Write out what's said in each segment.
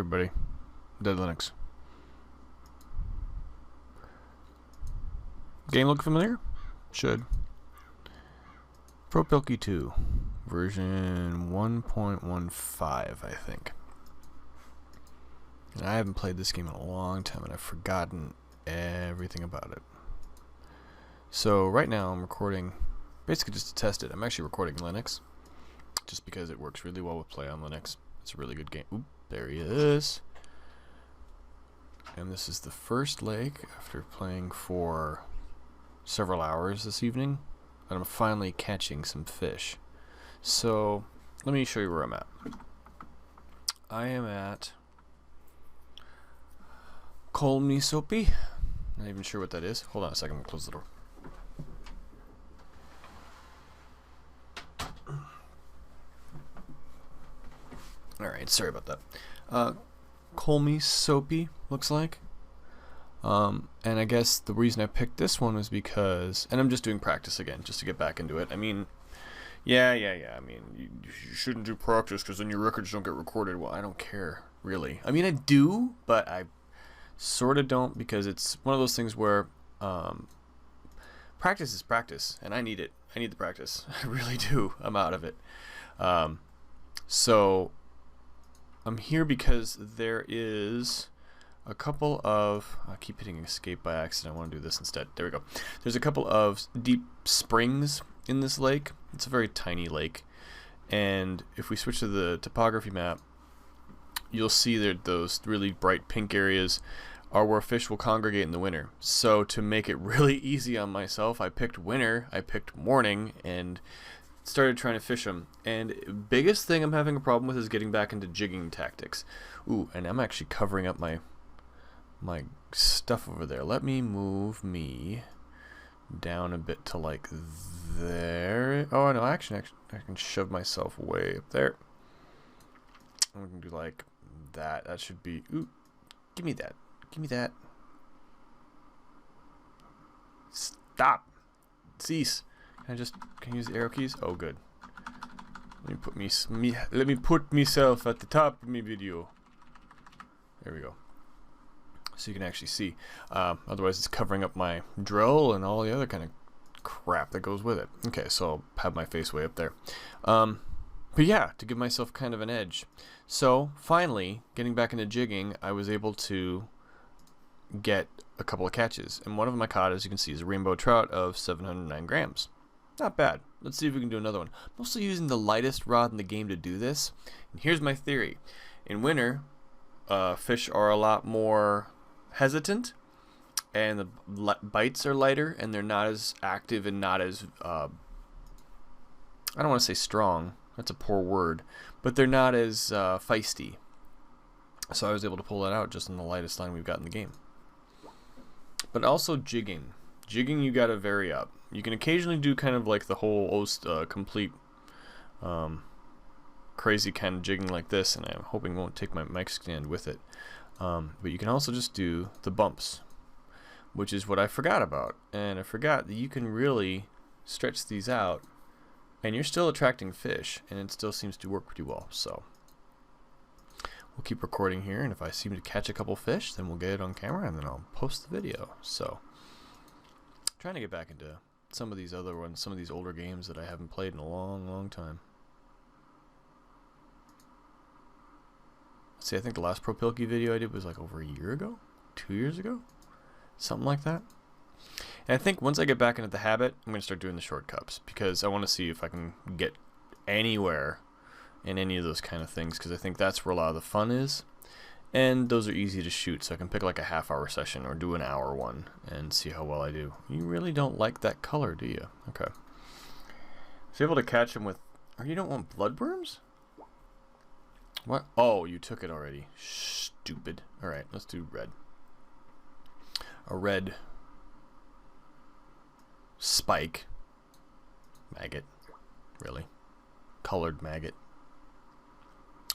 everybody, Dead Linux. Game look familiar? Should. ProPilkki 2, version 1.15, I think. And I haven't played this game in a long time, and I've forgotten everything about it. So right now I'm recording, basically just to test it. I'm actually recording Linux, just because it works really well with Play on Linux. It's a really good game. Oop, there he is. And this is the first lake after playing for several hours this evening, and I'm finally catching some fish. So let me show you where I'm at. I am at Kolmisoppi. Not even sure what that is. Hold on a second, I'm gonna close the door. Alright, sorry about that. Kolmisoppi looks like. And I guess the reason I picked this one was because, and I'm just doing practice again, just to get back into it. I mean, yeah. I mean, you shouldn't do practice because then your records don't get recorded. Well, I don't care, really. I mean, I do, but I sort of don't, because it's one of those things where practice is practice, and I need it. I need the practice. I really do. I'm out of it. So I'm here because there is a couple of, I keep hitting escape by accident. I want to do this instead. There we go. There's a couple of deep springs in this lake. It's a very tiny lake, and if we switch to the topography map, you'll see that those really bright pink areas are where fish will congregate in the winter. So to make it really easy on myself, I picked winter, I picked morning, and started trying to fish them. And biggest thing I'm having a problem with is getting back into jigging tactics. Ooh, and I'm actually covering up my stuff over there. Let me move me down a bit to like there. Oh no, actually I can shove myself way up there. I'm gonna do like that. That should be, ooh, give me that. Give me that. Stop. Cease. Can I use the arrow keys? Oh, good. Let me put myself at the top of my video. There we go. So you can actually see. Otherwise, it's covering up my drill and all the other kind of crap that goes with it. Okay, so I'll have my face way up there. But yeah, to give myself kind of an edge. So finally, getting back into jigging, I was able to get a couple of catches. And one of them I caught, as you can see, is a rainbow trout of 709 grams. Not bad. Let's see if we can do another one. I'm also using the lightest rod in the game to do this. And here's my theory. In winter, fish are a lot more hesitant, and the bites are lighter, and they're not as active and not as, I don't want to say strong. That's a poor word. But they're not as feisty. So I was able to pull that out just on the lightest line we've got in the game. But also jigging. Jigging, you gotta vary up. You can occasionally do kind of like the whole complete crazy kind of jigging like this, and I'm hoping it won't take my mic stand with it. But you can also just do the bumps, which is what I forgot about. And I forgot that you can really stretch these out, and you're still attracting fish, and it still seems to work pretty well. So we'll keep recording here, and if I seem to catch a couple fish, then we'll get it on camera, and then I'll post the video. So trying to get back into some of these other ones, some of these older games that I haven't played in a long time. See, I think the last ProPilkki video I did was like over a year ago? 2 years ago? Something like that. And I think once I get back into the habit, I'm going to start doing the shortcuts, because I want to see if I can get anywhere in any of those kind of things, because I think that's where a lot of the fun is. And those are easy to shoot, so I can pick like a half-hour session or do an hour one and see how well I do. You really don't like that color, do you? Okay. So able to catch them with... Oh, you don't want bloodworms? What? Oh, you took it already. Stupid. Alright, let's do red. A red spike. Maggot. Really. Colored maggot.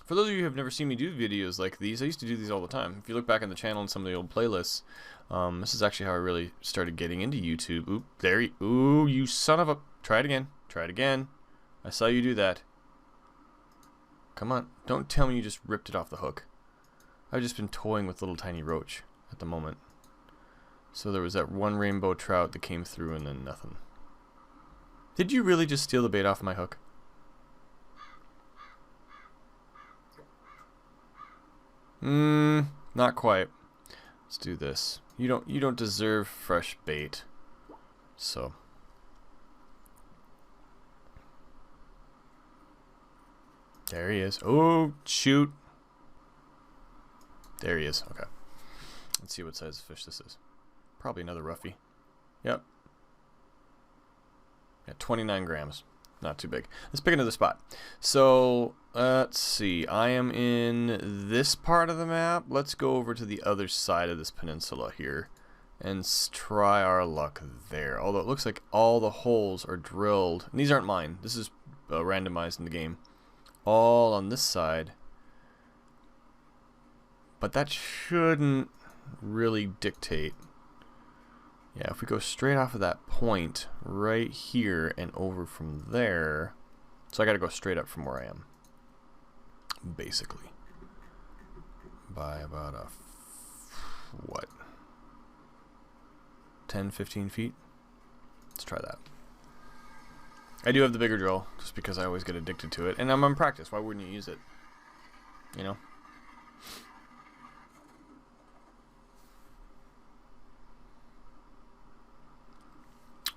For those of you who have never seen me do videos like these, I used to do these all the time. If you look back on the channel and some of the old playlists, this is actually how I really started getting into YouTube. Oop, there you... Ooh, you son of a... Try it again. Try it again. I saw you do that. Come on. Don't tell me you just ripped it off the hook. I've just been toying with little tiny roach at the moment. So there was that one rainbow trout that came through and then nothing. Did you really just steal the bait off my hook? Not quite. Let's do this. You don't deserve fresh bait. So there he is. Oh, shoot. There he is. Okay. Let's see what size of fish this is. Probably another roughie. Yep. Yeah, 29 grams. Not too big. Let's pick another spot. So, let's see. I am in this part of the map. Let's go over to the other side of this peninsula here and try our luck there. Although it looks like all the holes are drilled. And these aren't mine. This is randomized in the game. All on this side. But that shouldn't really dictate. Yeah, if we go straight off of that point right here and over from there. So I got to go straight up from where I am. Basically. By about a, what? 10, 15 feet? Let's try that. I do have the bigger drill, just because I always get addicted to it. And I'm in practice. Why wouldn't you use it? You know?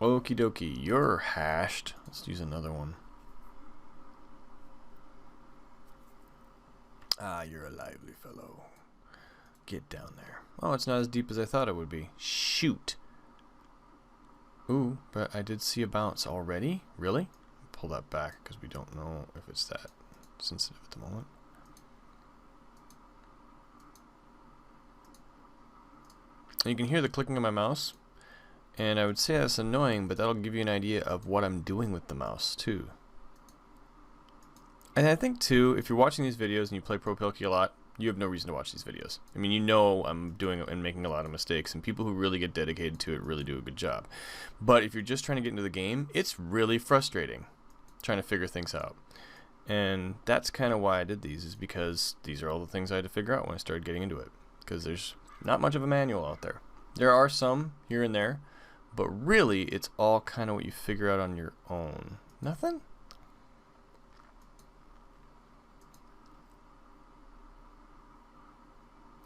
Okie dokie, you're hashed. Let's use another one. Ah, you're a lively fellow. Get down there. Oh, it's not as deep as I thought it would be. Shoot. Ooh, but I did see a bounce already. Really? Pull that back because we don't know if it's that sensitive at the moment. And you can hear the clicking of my mouse. And I would say that's annoying, but that'll give you an idea of what I'm doing with the mouse, too. And I think, too, if you're watching these videos and you play ProPilkki a lot, you have no reason to watch these videos. I mean, you know I'm doing and making a lot of mistakes, and people who really get dedicated to it really do a good job. But if you're just trying to get into the game, it's really frustrating trying to figure things out. And that's kind of why I did these, is because these are all the things I had to figure out when I started getting into it. Because there's not much of a manual out there. There are some here and there. But really, it's all kind of what you figure out on your own. Nothing?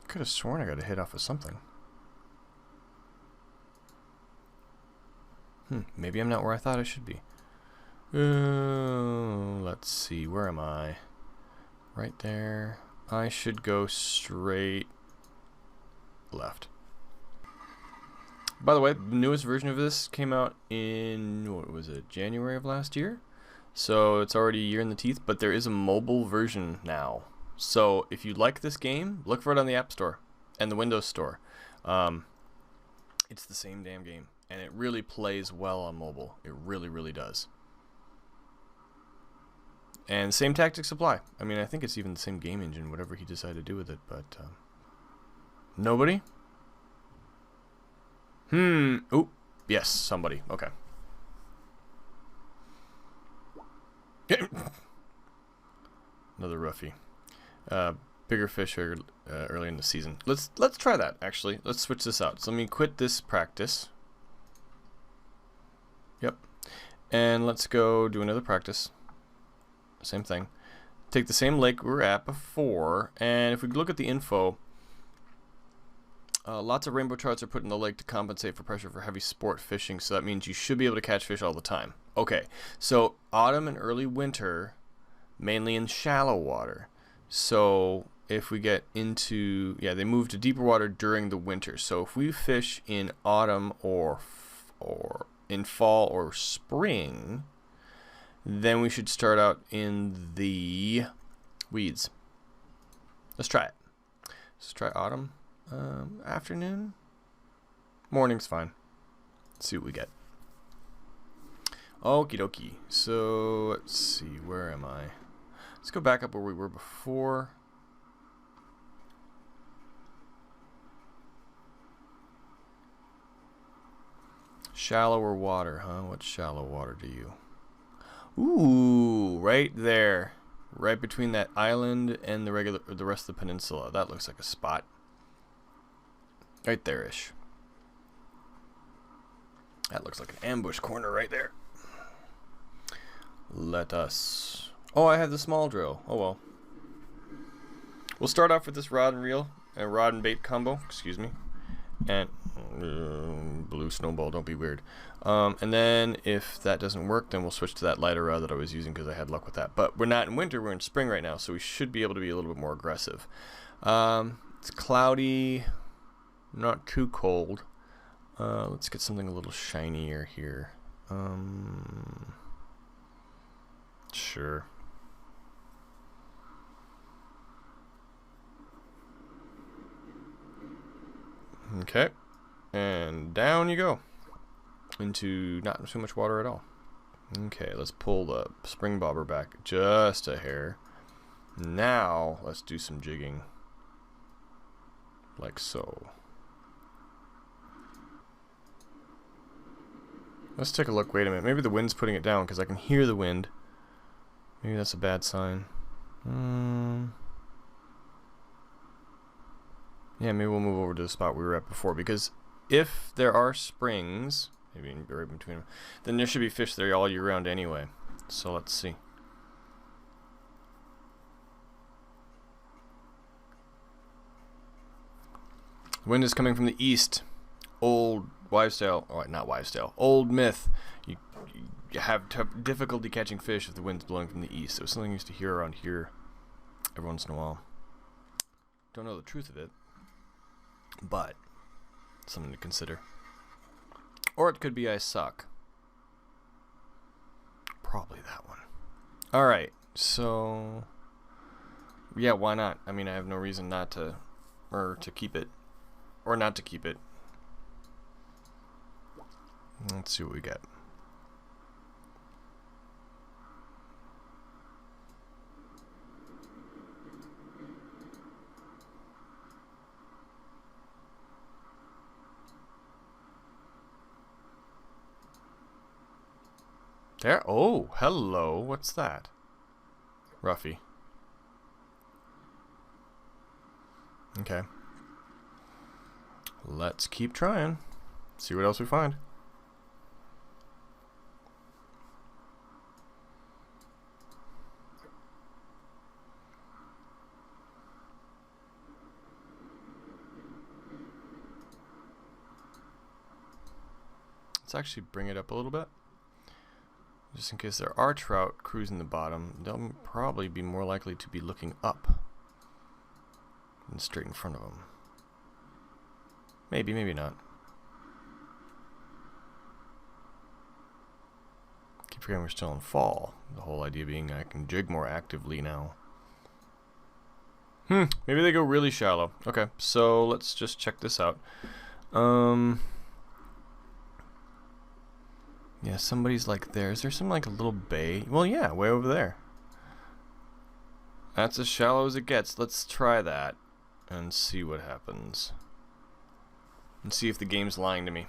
Could have sworn I got a hit off of something. Maybe I'm not where I thought I should be. Let's see. Where am I? Right there. I should go straight left. By the way, the newest version of this came out in, what was it, January of last year? So it's already a year in the teeth, but there is a mobile version now. So if you like this game, look for it on the App Store and the Windows Store. It's the same damn game, and it really plays well on mobile. It really, really does. And same tactics apply. I mean, I think it's even the same game engine, whatever he decided to do with it, but nobody? Oh, yes, somebody. Okay. Another roughie. Bigger fish early in the season. Let's try that, actually. Let's switch this out. So let me quit this practice. Yep. And let's go do another practice. Same thing. Take the same lake we were at before, and if we look at the info, lots of rainbow trouts are put in the lake to compensate for pressure for heavy sport fishing, so that means you should be able to catch fish all the time. Okay, so autumn and early winter, mainly in shallow water. So if we get into, yeah, they move to deeper water during the winter. So if we fish in autumn or in fall or spring, then we should start out in the weeds. Let's try it. Let's try autumn. Afternoon? Morning's fine. Let's see what we get. Okie dokie. So, let's see. Where am I? Let's go back up where we were before. Shallower water, huh? What shallow water do you? Ooh, right there. Right between that island and the rest of the peninsula. That looks like a spot. Right there-ish. That looks like an ambush corner right there. Let us... Oh, I have the small drill. Oh well. We'll start off with this rod and reel. A rod and bait combo. Excuse me. And... blue snowball, don't be weird. And then if that doesn't work, then we'll switch to that lighter rod that I was using because I had luck with that. But we're not in winter, we're in spring right now, so we should be able to be a little bit more aggressive. It's cloudy, not too cold. Let's get something a little shinier here. Sure. Okay. And down you go. Into not too much water at all. Okay, let's pull the spring bobber back just a hair. Now, let's do some jigging. Like so. Let's take a look. Wait a minute. Maybe the wind's putting it down because I can hear the wind. Maybe that's a bad sign. Yeah, maybe we'll move over to the spot we were at before, because if there are springs, maybe right between them, then there should be fish there all year round anyway. So let's see. The wind is coming from the east. Old wives' tale, or not wives' tale, old myth. You have difficulty catching fish if the wind's blowing from the east. It was something I used to hear around here every once in a while. Don't know the truth of it, but something to consider. Or it could be I suck. Probably that one. Alright, so yeah, why not? I mean, I have no reason not to, or to keep it, or not to keep it. Let's see what we get. There. Oh, hello. What's that? Ruffy. Okay. Let's keep trying. See what else we find. Let's actually bring it up a little bit. Just in case there are trout cruising the bottom, they'll probably be more likely to be looking up than straight in front of them. Maybe, maybe not. Keep forgetting we're still in fall. The whole idea being I can jig more actively now. Maybe they go really shallow. Okay, so let's just check this out. Yeah, somebody's like there. Is there some like a little bay? Well, yeah, way over there. That's as shallow as it gets. Let's try that and see what happens. And see if the game's lying to me.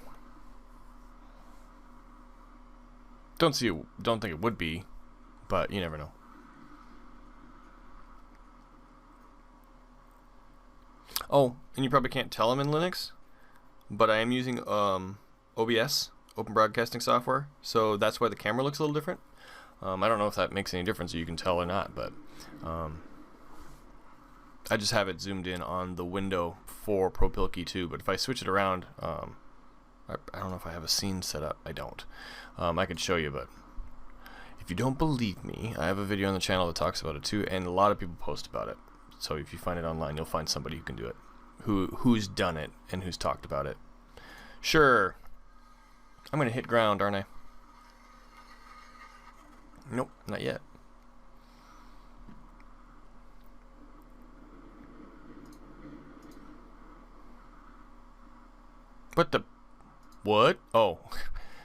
Don't think it would be, but you never know. Oh, and you probably can't tell I'm in Linux, but I am using OBS. Open Broadcasting Software, so that's why the camera looks a little different. I don't know if that makes any difference or you can tell or not, but I just have it zoomed in on the window for ProPilkki too, but if I switch it around, I don't know if I have a scene set up. I don't. I could show you, but if you don't believe me, I have a video on the channel that talks about it too, and a lot of people post about it. So if you find it online, you'll find somebody who can do it, who's done it and who's talked about it. Sure. I'm gonna hit ground, aren't I? Nope, not yet. What the? What? Oh.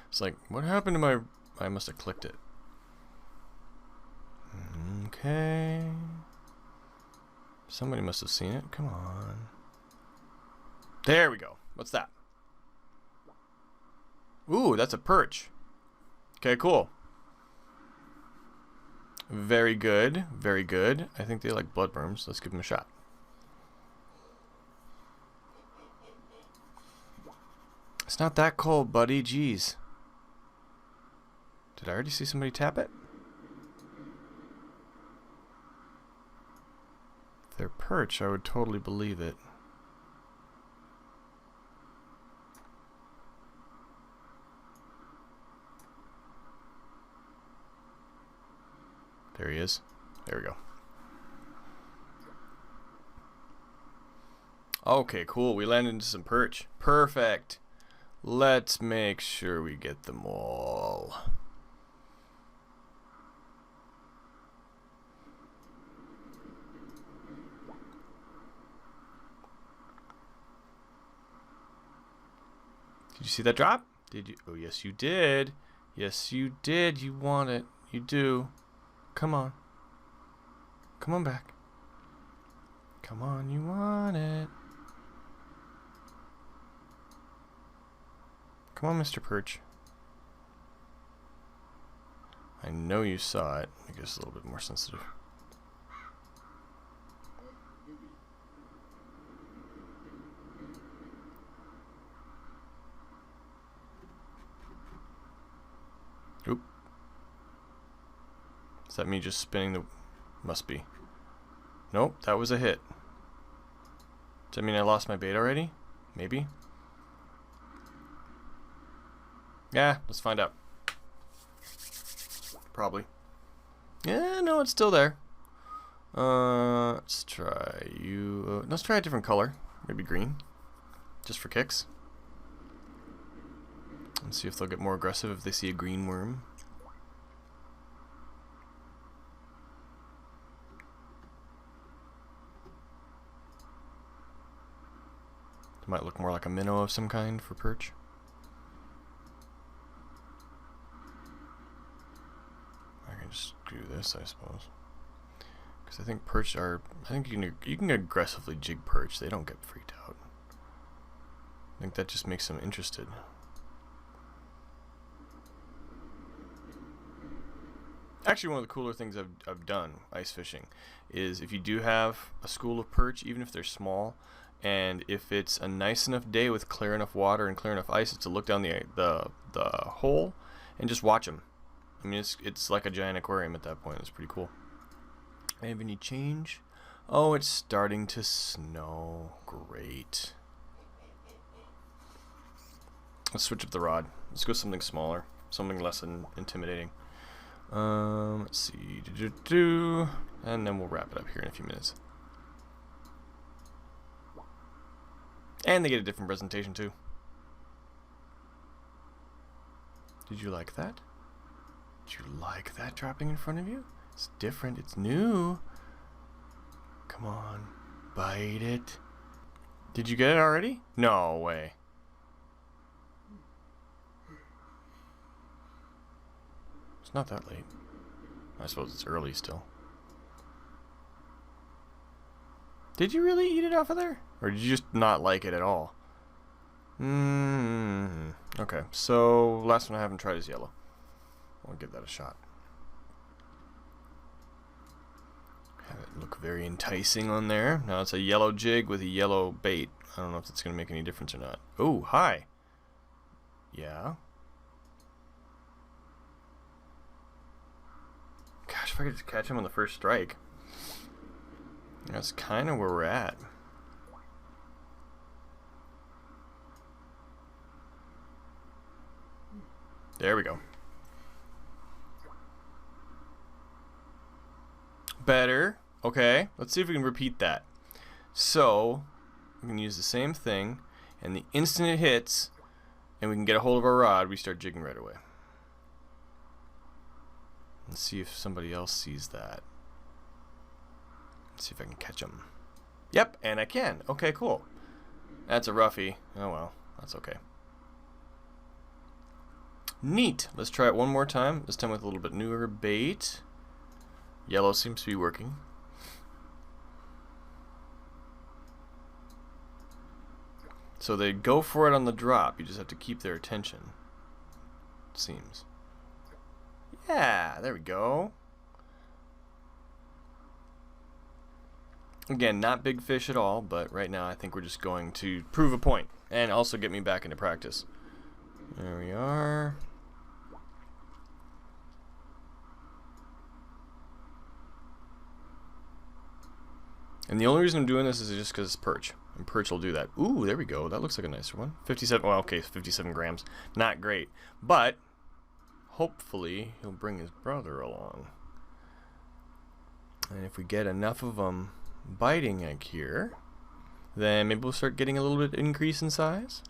It's like, what happened to my... I must have clicked it. Okay. Somebody must have seen it. Come on. There we go. What's that? Ooh, that's a perch. Okay, cool. Very good. Very good. I think they like bloodworms. Let's give them a shot. It's not that cold, buddy. Jeez. Did I already see somebody tap it? If they're perch, I would totally believe it. There he is. There we go. Okay, cool. We landed into some perch. Perfect. Let's make sure we get them all. Did you see that drop? Did you? Oh, yes, you did. Yes, you did. You want it. You do. Come on. Come on back. Come on, you want it. Come on, Mr. Perch. I know you saw it. I guess a little bit more sensitive. Oop. Is that me just spinning the... Must be. Nope, that was a hit. Does that mean I lost my bait already? Maybe? Yeah, let's find out. Probably. Yeah, no, it's still there. Let's try you. Let's try a different color. Maybe green. Just for kicks. And see if they'll get more aggressive if they see a green worm. It might look more like a minnow of some kind for perch. I can just do this, I suppose. Because I think perch are... I think you can aggressively jig perch. They don't get freaked out. I think that just makes them interested. Actually, one of the cooler things I've done ice fishing is if you do have a school of perch, even if they're small, and if it's a nice enough day with clear enough water and clear enough ice, it's to look down the hole and just watch them. I mean, it's like a giant aquarium at that point. It's pretty cool. I have any change? Oh, it's starting to snow. Great. Let's switch up the rod. Let's go something smaller, something less intimidating. Let's see, and then we'll wrap it up here in a few minutes. And they get a different presentation too. Did you like that? Did you like that dropping in front of you? It's different, it's new. Come on, bite it. Did you get it already? No way. It's not that late. I suppose it's early still. Did you really eat it off of there? Or did you just not like it at all? Okay, so last one I haven't tried is yellow. I'll give that a shot. Have it look very enticing on there. Now it's a yellow jig with a yellow bait. I don't know if that's going to make any difference or not. Oh, hi. Yeah. Gosh, if I could just catch him on the first strike. That's kind of where we're at. There we go. Better. Okay, let's see if we can repeat that. So, we can use the same thing, and the instant it hits, and we can get a hold of our rod, we start jigging right away. Let's see if somebody else sees that. Let's see if I can catch him. Yep, and I can. Okay, cool. That's a roughie. Oh well, that's okay. Neat. Let's try it one more time. This time with a little bit newer bait. Yellow seems to be working. So they go for it on the drop. You just have to keep their attention. It seems. Yeah, there we go. Again, not big fish at all, but right now I think we're just going to prove a point and also get me back into practice. There we are. And the only reason I'm doing this is just because it's perch. And perch will do that. Ooh, there we go. That looks like a nicer one. 57, well, okay, 57 grams. Not great. But hopefully he'll bring his brother along. And if we get enough of them biting egg here, then maybe we'll start getting a little bit increase in size.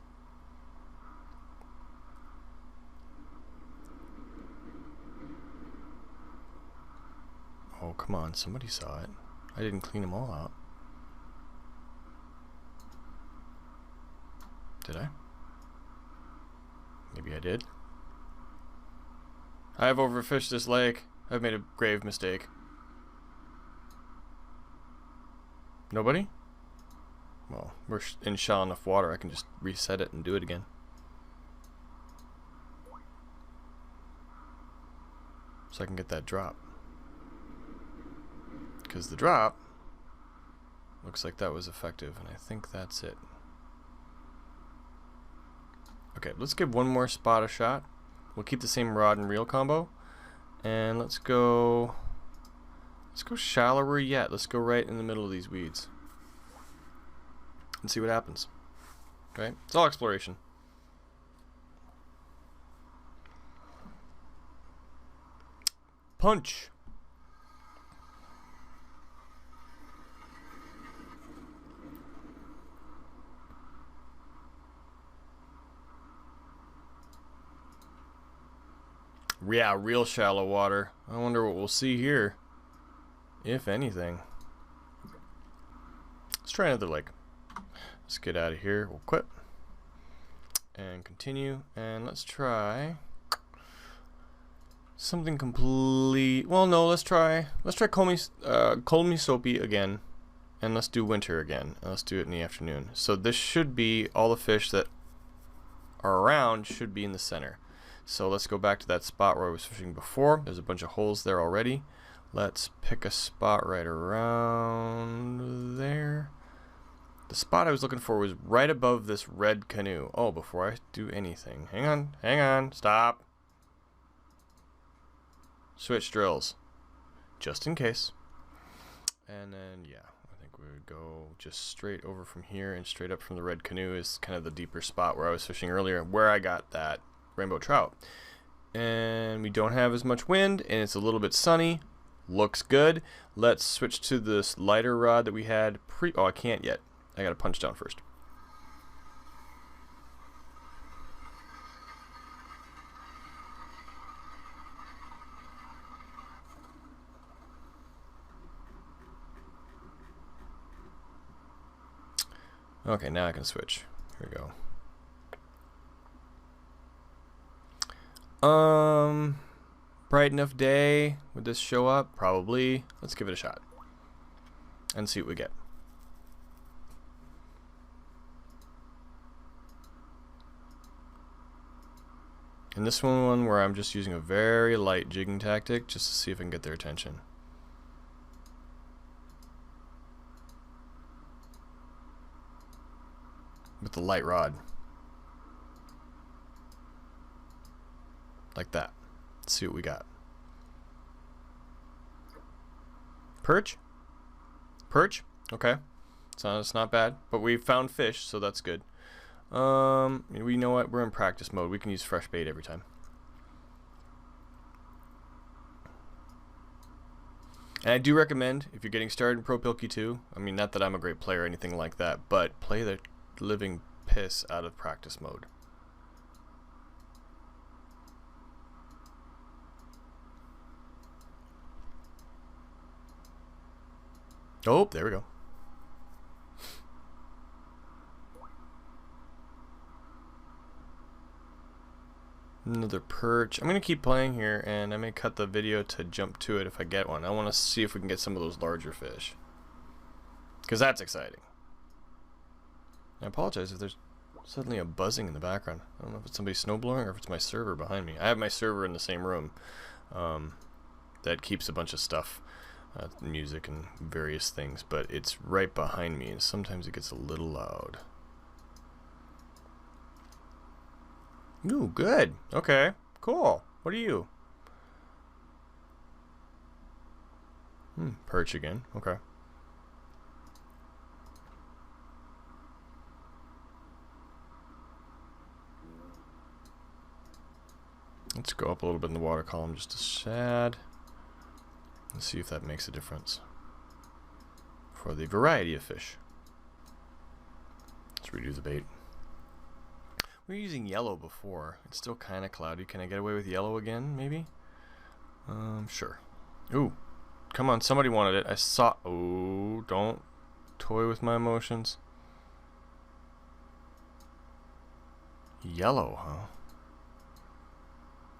Oh, come on. Somebody saw it. I didn't clean them all out. Did I? Maybe I did. I have overfished this lake. I've made a grave mistake. Nobody? Well, we're in shallow enough water I can just reset it and do it again. So I can get that drop. Because the drop looks like that was effective, and I think that's it. Okay, let's give one more spot a shot. We'll keep the same rod and reel combo, and let's go shallower yet. Let's go right in the middle of these weeds and see what happens. Okay, it's all exploration. Punch. Yeah, real shallow water. I wonder what we'll see here, if anything. Let's try another lake. Let's get out of here. We'll quit and continue, and let's try something complete. Well, no, let's try Kolmisoppi again, and let's do winter again, and let's do it in the afternoon. So this should be all the fish that are around should be in the center. So let's go back to that spot where I was fishing before. There's a bunch of holes there already. Let's pick a spot right around there. The spot I was looking for was right above this red canoe. Oh, before I do anything. Hang on, stop. Switch drills. Just in case. And then, yeah, I think we would go just straight over from here, and straight up from the red canoe is kind of the deeper spot where I was fishing earlier, where I got that rainbow trout. And we don't have as much wind, and it's a little bit sunny. Looks good. Let's switch to this lighter rod that we had oh, I can't yet. I gotta punch down first. Okay, now I can switch. Here we go. Bright enough day. Would this show up? Probably. Let's give it a shot and see what we get. And this one where I'm just using a very light jigging tactic just to see if I can get their attention. With the light rod. Like that. Let's see what we got. Perch? Perch? Okay. So it's not bad. But we found fish, so that's good. We know what? We're in practice mode. We can use fresh bait every time. And I do recommend, if you're getting started in ProPilkki 2, I mean, not that I'm a great player or anything like that, but play the living piss out of practice mode. Oh, there we go. Another perch. I'm going to keep playing here, and I may cut the video to jump to it if I get one. I want to see if we can get some of those larger fish, because that's exciting. I apologize if there's suddenly a buzzing in the background. I don't know if it's somebody snowblowing or if it's my server behind me. I have my server in the same room that keeps a bunch of stuff music and various things, but it's right behind me, and sometimes it gets a little loud. Ooh, good. Okay, cool. What are you? Perch again. Okay. Let's go up a little bit in the water column just a shad. Let's see if that makes a difference for the variety of fish. Let's redo the bait. We were using yellow before. It's still kind of cloudy. Can I get away with yellow again, maybe? Sure. Ooh, come on, somebody wanted it. I saw. Oh, don't toy with my emotions. Yellow, huh?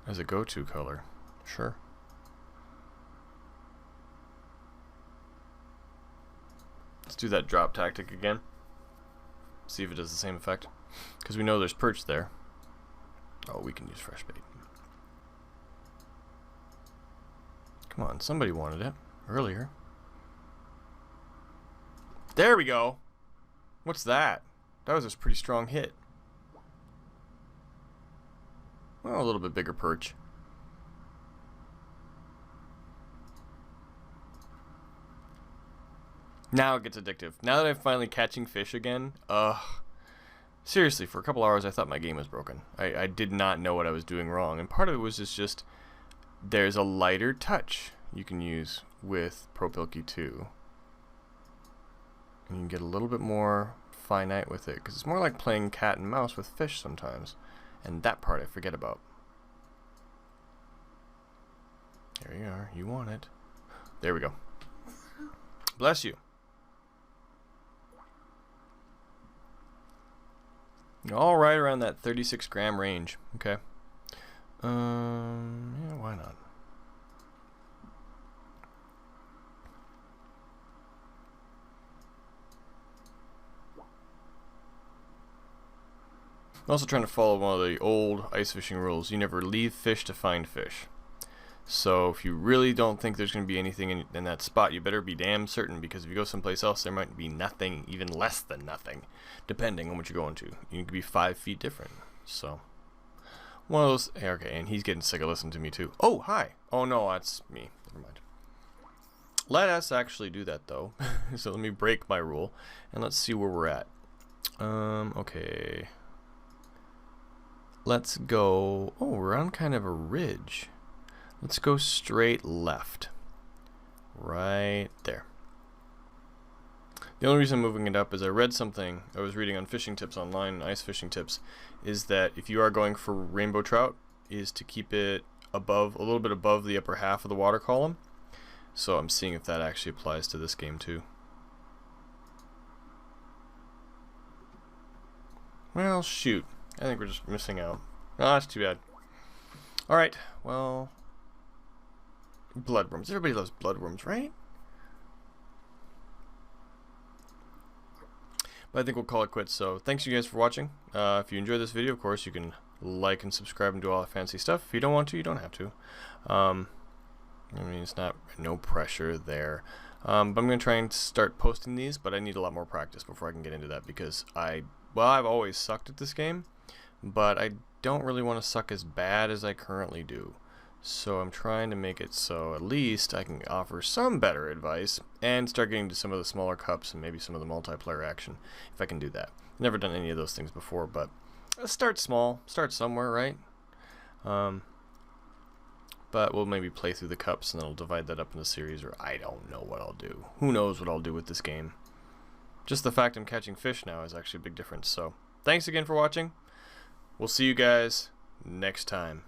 As a go-to color. Sure. Let's do that drop tactic again. See if it does the same effect. Because we know there's perch there. Oh, we can use fresh bait. Come on, somebody wanted it earlier. There we go. What's that? That was a pretty strong hit. Well, a little bit bigger perch. Now it gets addictive. Now that I'm finally catching fish again, seriously, for a couple hours I thought my game was broken. I did not know what I was doing wrong. And part of it was just there's a lighter touch you can use with ProPilkki 2. And you can get a little bit more finite with it, because it's more like playing cat and mouse with fish sometimes. And that part I forget about. There you are. You want it. There we go. Bless you. All right around that 36 gram range. Okay. Yeah, why not? I'm also trying to follow one of the old ice fishing rules. You never leave fish to find fish. So if you really don't think there's going to be anything in that spot, you better be damn certain, because if you go someplace else, there might be nothing, even less than nothing, depending on what you're going to. You could be 5 feet different. So, one of those. Okay, and he's getting sick of listening to me too. Oh, hi. Oh no, that's me. Never mind. Let us actually do that though. So let me break my rule, and let's see where we're at. Okay. Let's go. Oh, we're on kind of a ridge. Let's go straight left. Right there. The only reason I'm moving it up is I read something I was reading on fishing tips online, ice fishing tips, is that if you are going for rainbow trout, is to keep it above, a little bit above the upper half of the water column. So I'm seeing if that actually applies to this game too. Well, shoot. I think we're just missing out. Oh, that's too bad. Alright, well... bloodworms. Everybody loves bloodworms, right? But I think we'll call it quits. So thanks you guys for watching. If you enjoyed this video, of course, you can like and subscribe and do all that fancy stuff. If you don't want to, you don't have to. I mean, it's not no pressure there. But I'm going to try and start posting these, but I need a lot more practice before I can get into that, because I've always sucked at this game, but I don't really want to suck as bad as I currently do. So I'm trying to make it so at least I can offer some better advice and start getting to some of the smaller cups and maybe some of the multiplayer action, if I can do that. Never done any of those things before, but let's start small, start somewhere, right? But we'll maybe play through the cups and then I'll divide that up into a series, or I don't know what I'll do. Who knows what I'll do with this game. Just the fact I'm catching fish now is actually a big difference. So thanks again for watching. We'll see you guys next time.